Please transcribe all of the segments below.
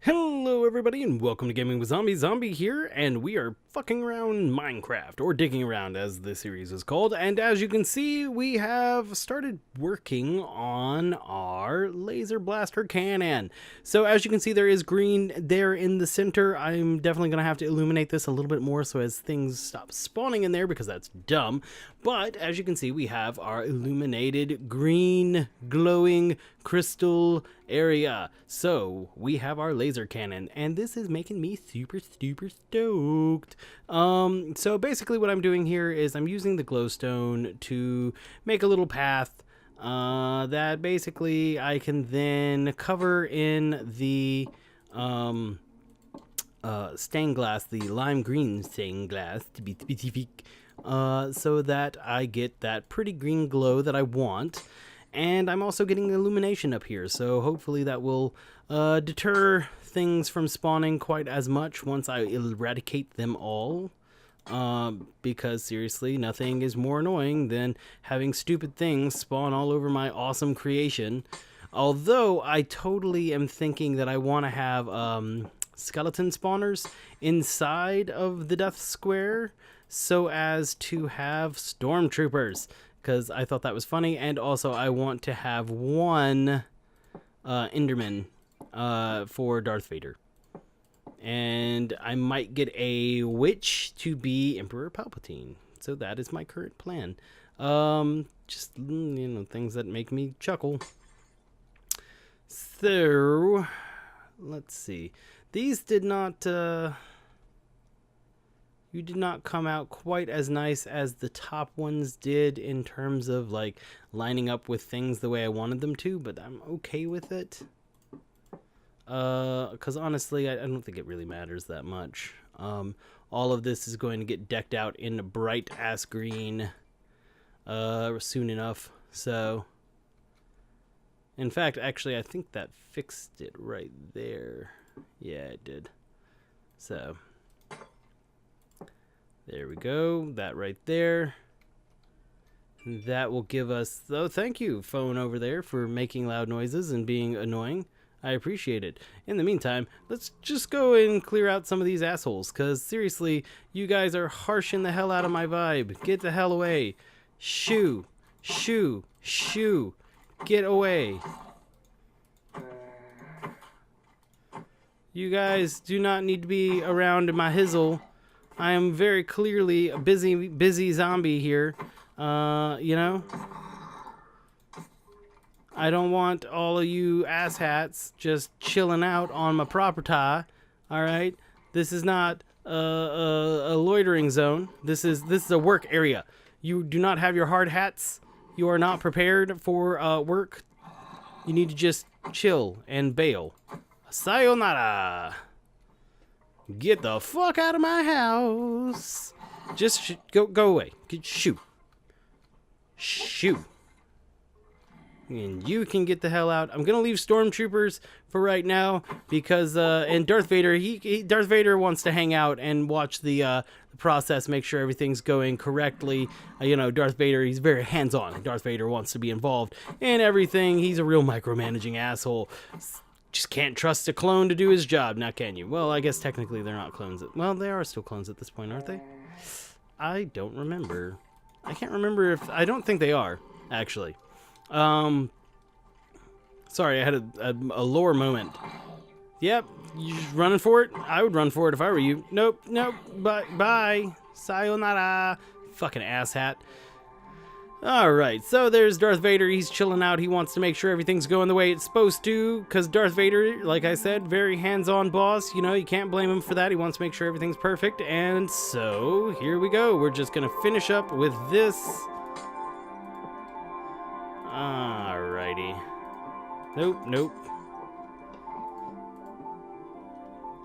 Hello everybody and welcome to Gaming with Zombie. Zombie here, and we are fucking around Minecraft, or digging around as the series is called. And as you can see, we have started working on our laser blaster cannon. So as you can see, there is green there in the center. I'm definitely going to have to illuminate this a little bit more so as things stop spawning in there, because that's dumb. But as you can see, we have our illuminated green glowing crystal area. So we have our laser cannon, and this is making me super stoked. So basically what I'm doing here is I'm using the glowstone to make a little path that basically I can then cover in the stained glass, the lime green stained glass to be specific, so that I get that pretty green glow that I want. And I'm also getting illumination up here, so hopefully that will deter things from spawning quite as much once I eradicate them all. Because seriously, nothing is more annoying than having stupid things spawn all over my awesome creation. Although I totally am thinking that I want to have skeleton spawners inside of the Death Square so as to have stormtroopers, because I thought that was funny. And also I want to have one Enderman for Darth Vader. And I might get a witch to be Emperor Palpatine. So that is my current plan. Just, you know, things that make me chuckle. So, let's see. These did not... You did not come out quite as nice as the top ones did in terms of like lining up with things the way I wanted them to, but I'm okay with it. Because honestly, I don't think it really matters that much. All of this is going to get decked out in bright ass green soon enough. So, in fact, actually, I think that fixed it right there. Yeah, it did. So... there we go. That right there. That will give us... oh, thank you, phone over there, for making loud noises and being annoying. I appreciate it. In the meantime, let's just go and clear out some of these assholes, because seriously, you guys are harshing the hell out of my vibe. Get the hell away. Shoo. Shoo. Shoo. Get away. You guys do not need to be around my hizzle. I am very clearly a busy zombie here, you know? I don't want all of you asshats just chilling out on my property, alright? This is not a loitering zone. This is a work area. You do not have your hard hats. You are not prepared for work. You need to just chill and bail. Sayonara! Get the fuck out of my house. Just go away. Shoo. Shoo. And you can get the hell out. I'm gonna leave stormtroopers for right now because and Darth Vader, Darth Vader wants to hang out and watch the process, make sure everything's going correctly. You know, Darth Vader, he's very hands-on. Darth Vader wants to be involved in everything. He's a real micromanaging asshole. Just can't trust a clone to do his job, now can you? Well, I guess technically they're not clones. Well, they are still clones at this point, aren't they? I don't remember. I can't remember if... I don't think they are, actually. Sorry, I had a lore moment. Yep, you running for it? I would run for it if I were you. Nope, bye. Sayonara. Fucking asshat. Alright, so there's Darth Vader. He's chilling out. He wants to make sure everything's going the way it's supposed to, because Darth Vader, like I said, very hands-on boss. You know, you can't blame him for that. He wants to make sure everything's perfect. And so, here we go. We're just going to finish up with this. Alrighty. Nope.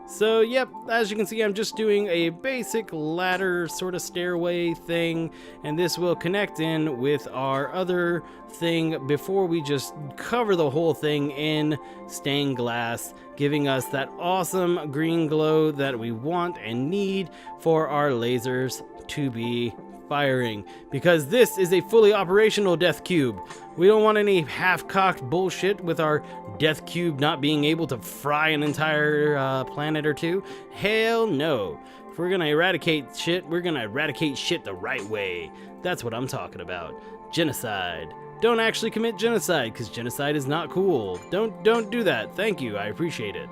So, yep, as you can see, I'm just doing a basic ladder sort of stairway thing, and this will connect in with our other thing before we just cover the whole thing in stained glass, giving us that awesome green glow that we want and need for our lasers to be firing, because this is a fully operational death cube. We don't want any half-cocked bullshit with our death cube not being able to fry an entire planet or two. Hell no. If we're gonna eradicate shit, we're gonna eradicate shit the right way. That's what I'm talking about. Genocide. Don't actually commit genocide, because genocide is not cool. Don't do that. Thank you. I appreciate it.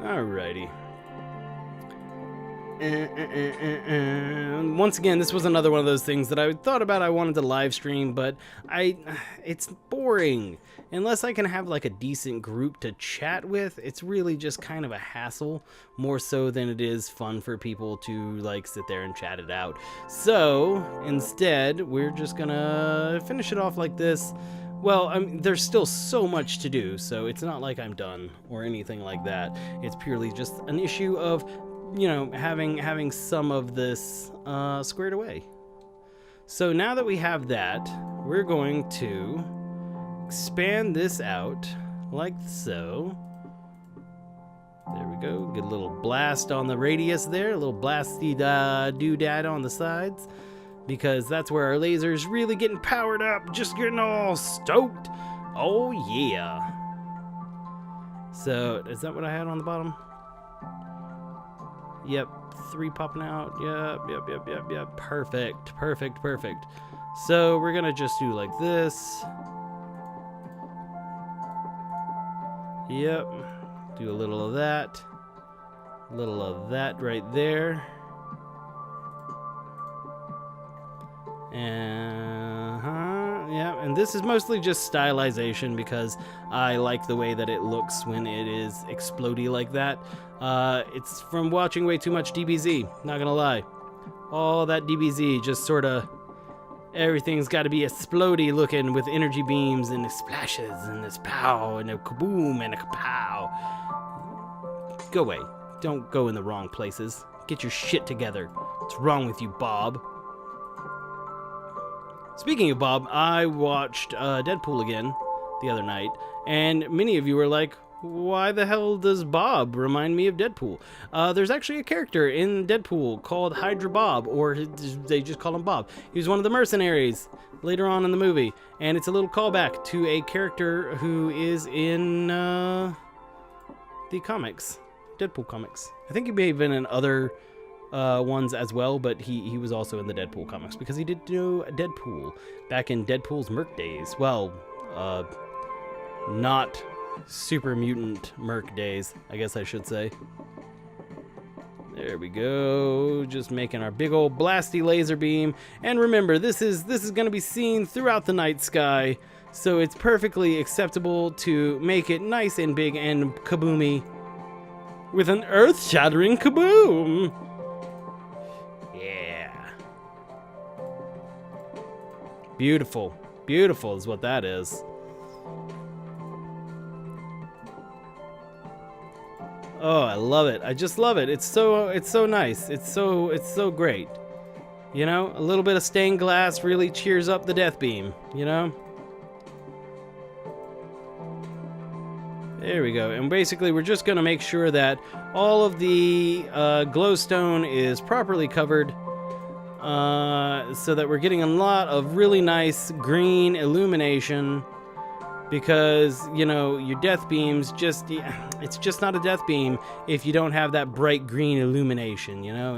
Alrighty. Once again, this was another one of those things that I thought about I wanted to live stream, but it's boring. Unless I can have like a decent group to chat with, it's really just kind of a hassle, more so than it is fun for people to like sit there and chat it out. So instead, we're just gonna finish it off like this. Well, there's still so much to do, so it's not like I'm done or anything like that. It's purely just an issue of, you know, having some of this squared away. So now that we have that, we're going to expand this out like so. There we go. Get a little blast on the radius there, a little blasty doodad on the sides, because that's where our laser's really getting powered up, just getting all stoked. Oh yeah. So is that what I had on the bottom? Yep, 3 popping out. Yep. Perfect. So we're gonna just do like this. Yep. Do a little of that. A little of that right there. Yeah, and this is mostly just stylization because I like the way that it looks when it is explodey like that. It's from watching way too much DBZ, not gonna lie. All that DBZ just sort of, everything's got to be explodey looking with energy beams and splashes and this pow and a kaboom and a kapow. Go away. Don't go in the wrong places. Get your shit together. What's wrong with you, Bob? Speaking of Bob, I watched Deadpool again the other night, and many of you were like, why the hell does Bob remind me of Deadpool? There's actually a character in Deadpool called Hydra Bob, or they just call him Bob. He was one of the mercenaries later on in the movie, and it's a little callback to a character who is in the comics, Deadpool comics. I think he may have been in other ones as well, but he was also in the Deadpool comics because he did do Deadpool back in Deadpool's Merc days. Well, not super mutant Merc days, I guess I should say. There we go, just making our big old blasty laser beam. And remember, this is going to be seen throughout the night sky, so it's perfectly acceptable to make it nice and big and kaboomy with an earth-shattering kaboom. Beautiful. Beautiful is what that is. Oh, I love it. I just love it. It's so nice. It's so great. You know, a little bit of stained glass really cheers up the death beam, you know? There we go. And basically we're just going to make sure that all of the glowstone is properly covered. So that we're getting a lot of really nice green illumination, because, you know, your death beams it's just not a death beam if you don't have that bright green illumination, you know?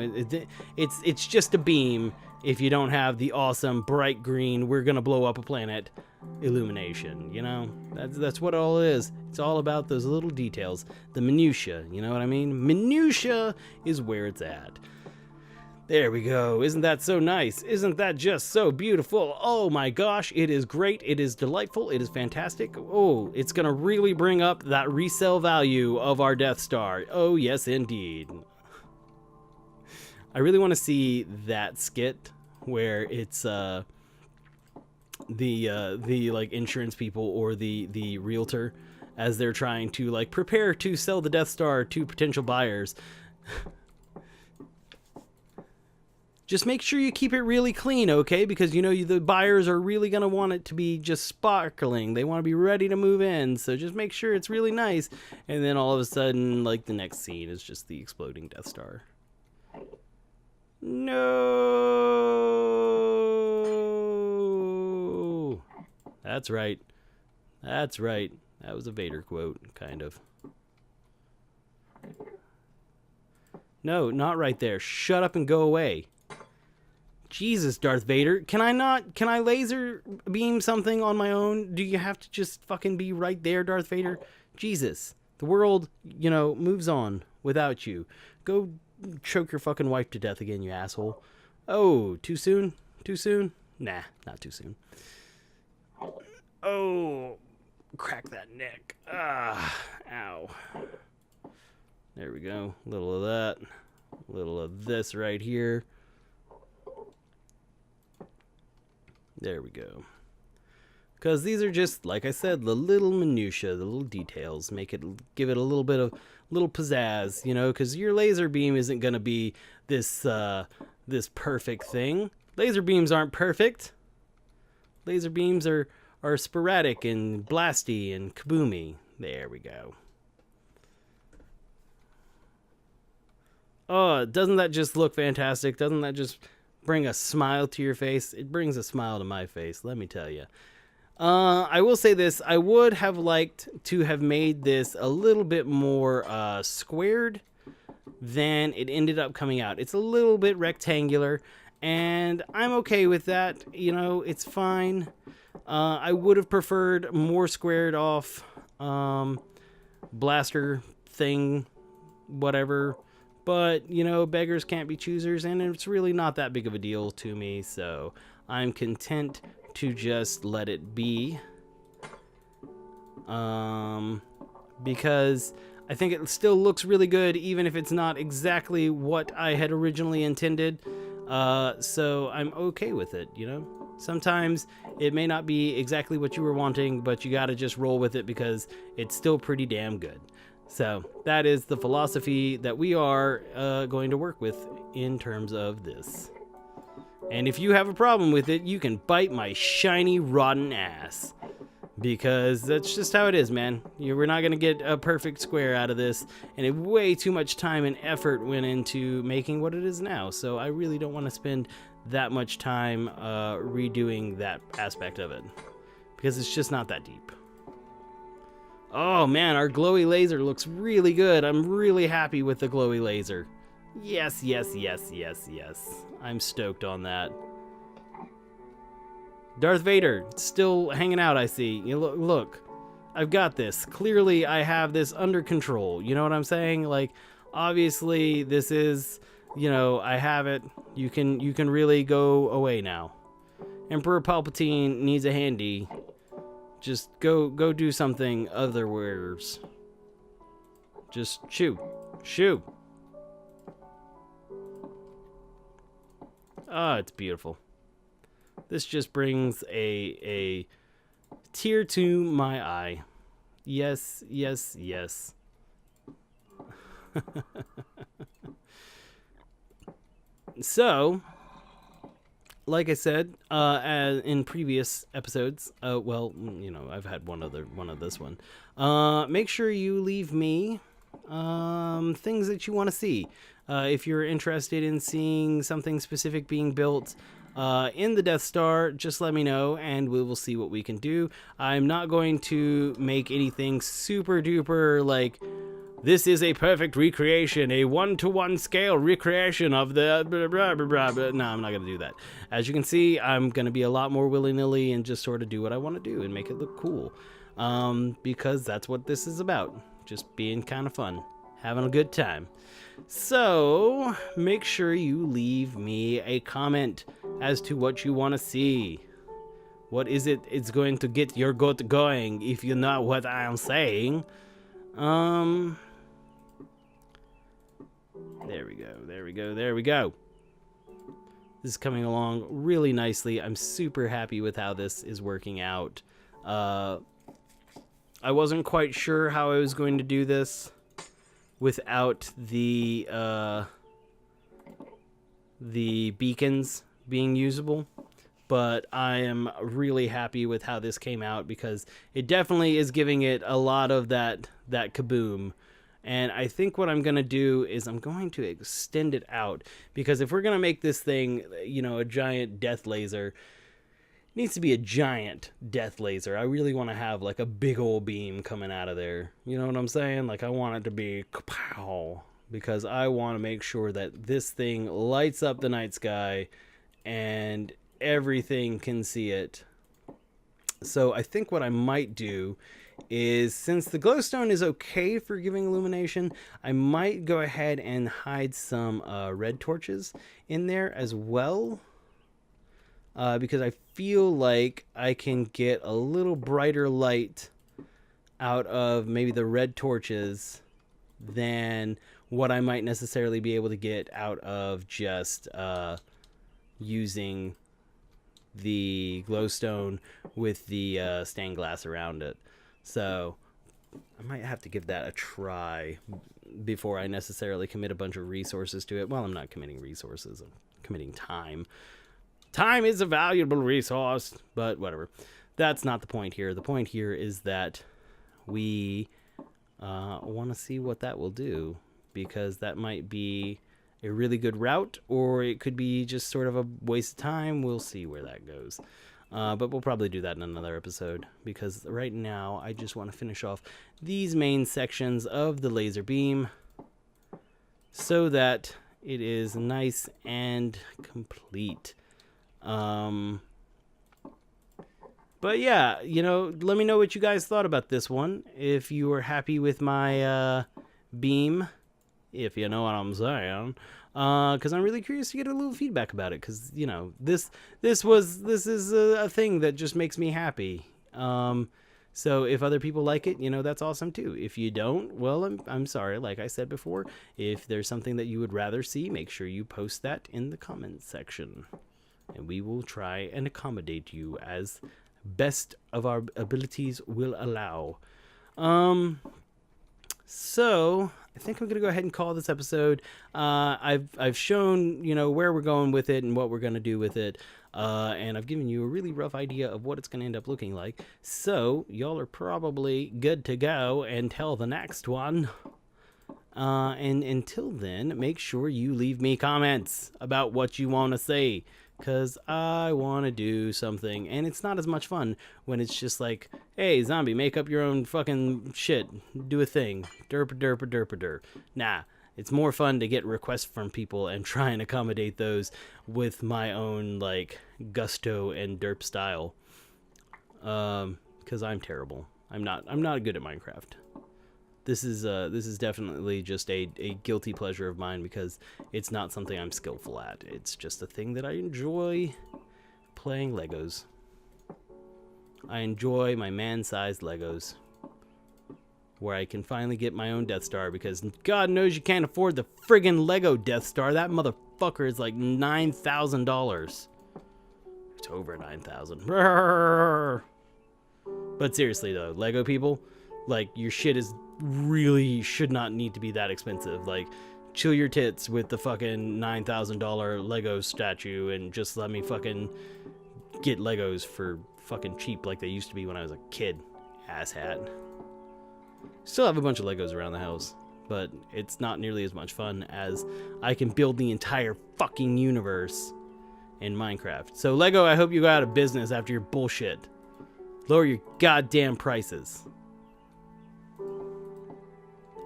It's just a beam if you don't have the awesome bright green, we're gonna blow up a planet illumination, you know? That's what it all is. It's all about those little details, the minutia, you know what I mean? Minutia is where it's at. There we go. Isn't that so nice? Isn't that just so beautiful? Oh my gosh, it is great. It is delightful. It is fantastic. Oh, it's going to really bring up that resale value of our Death Star. Oh, yes, indeed. I really want to see that skit where it's the like insurance people or the realtor as they're trying to like prepare to sell the Death Star to potential buyers. Just make sure you keep it really clean, okay? Because, you know, the buyers are really going to want it to be just sparkling. They want to be ready to move in. So just make sure it's really nice. And then all of a sudden, like, the next scene is just the exploding Death Star. No. That's right. That's right. That was a Vader quote, kind of. No, not right there. Shut up and go away. Jesus, Darth Vader. Can I laser beam something on my own? Do you have to just fucking be right there, Darth Vader? Jesus. The world, moves on without you. Go choke your fucking wife to death again, you asshole. Oh, too soon? Too soon? Nah, not too soon. Oh, crack that neck. Ah, ow. There we go. A little of that. A little of this right here. There we go. Because these are just, like I said, the little minutia, the little details. Give it a little bit of, little pizzazz, because your laser beam isn't going to be this perfect thing. Laser beams aren't perfect. Laser beams are sporadic and blasty and kaboomy. There we go. Oh, doesn't that just look fantastic? Doesn't that just bring a smile to your face? It brings a smile to my face, let me tell you. I will say this. I would have liked to have made this a little bit more squared than it ended up coming out. It's a little bit rectangular, and I'm okay with that. It's fine. I would have preferred more squared off blaster thing, whatever. But, beggars can't be choosers, and it's really not that big of a deal to me, so I'm content to just let it be. Because I think it still looks really good, even if it's not exactly what I had originally intended. So I'm okay with it, Sometimes it may not be exactly what you were wanting, but you gotta just roll with it because it's still pretty damn good. So that is the philosophy that we are going to work with in terms of this. And if you have a problem with it, you can bite my shiny, rotten ass. Because that's just how it is, man. We're not going to get a perfect square out of this. And way too much time and effort went into making what it is now. So I really don't want to spend that much time redoing that aspect of it. Because it's just not that deep. Oh man, our glowy laser looks really good. I'm really happy with the glowy laser. Yes, yes, yes, yes, yes. I'm stoked on that. Darth Vader, still hanging out, I see. Look, I've got this. Clearly, I have this under control. You know what I'm saying? Like, obviously, this is, I have it. You can really go away now. Emperor Palpatine needs a handy. Just go do something otherwise. Just shoo. Shoo. Oh, it's beautiful. This just brings a tear to my eye. Yes, yes, yes. So, like I said, as in previous episodes, I've had one of this one. Make sure you leave me things that you want to see. If you're interested in seeing something specific being built in the Death Star, just let me know and we will see what we can do. I'm not going to make anything super duper like, this is a perfect recreation, a 1-to-1 scale recreation of the blah, blah, blah, blah, blah. No, I'm not going to do that. As you can see, I'm going to be a lot more willy-nilly and just sort of do what I want to do and make it look cool. Because that's what this is about. Just being kind of fun. Having a good time. So, make sure you leave me a comment as to what you want to see. What is it's going to get your goat going, if you know what I'm saying. There we go, there we go, there we go. This is coming along really nicely. I'm super happy with how this is working out. I wasn't quite sure how I was going to do this without the beacons being usable, but I am really happy with how this came out because it definitely is giving it a lot of that kaboom. And I think what I'm going to do is I'm going to extend it out, because if we're going to make this thing, you know, a giant death laser, it needs to be a giant death laser. I really want to have like a big old beam coming out of there. You know what I'm saying? Like I want it to be kapow, because I want to make sure that this thing lights up the night sky and everything can see it. So I think what I might do is, since the glowstone is okay for giving illumination, I might go ahead and hide some red torches in there as well, because I feel like I can get a little brighter light out of maybe the red torches than what I might necessarily be able to get out of just using the glowstone with the stained glass around it. So I might have to give that a try before I necessarily commit a bunch of resources to it. Well, I'm not committing resources, I'm committing time. Time is a valuable resource, but whatever. That's not the point here. The point here is that we want to see what that will do, because that might be a really good route, or it could be just sort of a waste of time. We'll see where that goes. But we'll probably do that in another episode, because right now I just want to finish off these main sections of the laser beam so that it is nice and complete. But yeah, you know, let me know what you guys thought about this one. If you were happy with my beam, if you know what I'm saying. Because I'm really curious to get a little feedback about it, because, you know, this is a thing that just makes me happy. So if other people like it, you know, that's awesome too. If you don't, well, I'm sorry. Like I said before, if there's something that you would rather see, make sure you post that in the comments section, and we will try and accommodate you as best of our abilities will allow. So I think I'm going to go ahead and call this episode. I've shown, you know, where we're going with it and what we're going to do with it. And I've given you a really rough idea of what it's going to end up looking like. So y'all are probably good to go until the next one. And until then, make sure you leave me comments about what you want to say, because I want to do something, and it's not as much fun when it's just like, hey, zombie, make up your own fucking shit, do a thing, derp. Nah, it's more fun to get requests from people and try and accommodate those with my own, like, gusto and derp style, because I'm terrible. I'm not good at Minecraft. This is definitely just a guilty pleasure of mine, because it's not something I'm skillful at. It's just a thing that I enjoy playing Legos. I enjoy my man-sized Legos, where I can finally get my own Death Star, because God knows you can't afford the friggin' Lego Death Star. That motherfucker is like $9,000. It's over 9,000. But seriously though, Lego people, like, your shit is really should not need to be that expensive. Like, chill your tits with the fucking $9,000 Lego statue and just let me fucking get Legos for fucking cheap like they used to be when I was a kid. Asshat. Still have a bunch of Legos around the house, but it's not nearly as much fun as I can build the entire fucking universe in Minecraft. So Lego, I hope you go out of business after your bullshit. Lower your goddamn prices.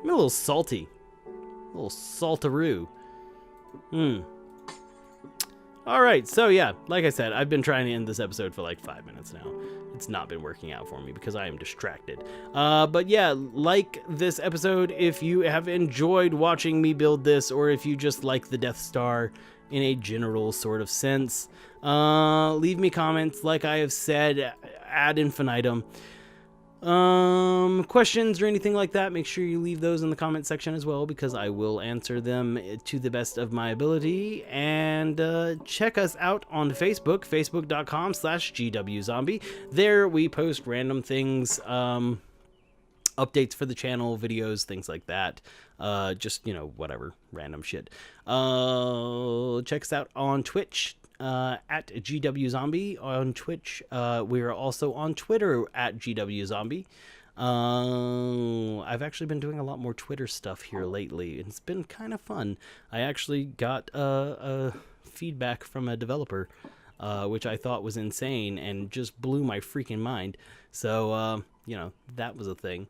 I'm a little salty. A little saltaroo. Alright, so yeah, like I said, I've been trying to end this episode for like 5 minutes now. It's not been working out for me because I am distracted. But yeah, like this episode if you have enjoyed watching me build this, or if you just like the Death Star in a general sort of sense. Leave me comments, like I have said, ad infinitum. Questions or anything like that, make sure you leave those in the comment section as well, because I will answer them to the best of my ability. And check us out on Facebook, facebook.com/gwzombie. There we post random things, updates for the channel, videos, things like that. Just, you know, whatever, random shit. Check us out on Twitch, at GWZombie on Twitch. We are also on Twitter at GWZombie. I I've actually been doing a lot more Twitter stuff here lately. It's been kind of fun. I actually got feedback from a developer, which I thought was insane and just blew my freaking mind. So, you know, that was a thing.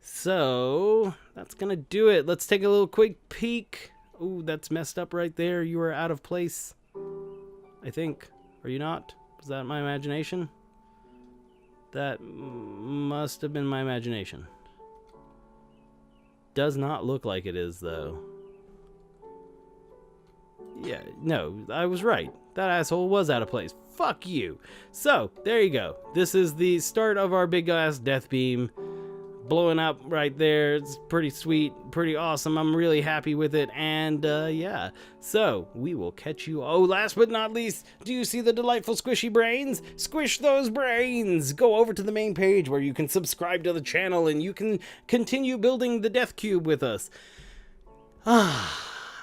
So, that's going to do it. Let's take a little quick peek. Ooh, that's messed up right there. You are out of place, I think. Are you not? Was that my imagination? That must have been my imagination. Does not look like it is, though. Yeah, no, I was right. That asshole was out of place. Fuck you. So, there you go. This is the start of our big-ass death beam. Blowing up right there. It's pretty sweet, pretty awesome. I'm really happy with it. And yeah, so we will catch you. Oh, last but not least, do you see the delightful squishy brains? Squish those brains. Go over to the main page where you can subscribe to the channel and you can continue building the death cube with us.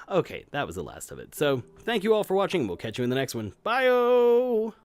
Okay, that was the last of it. So thank you all for watching. We'll catch you in the next one. Bye-o.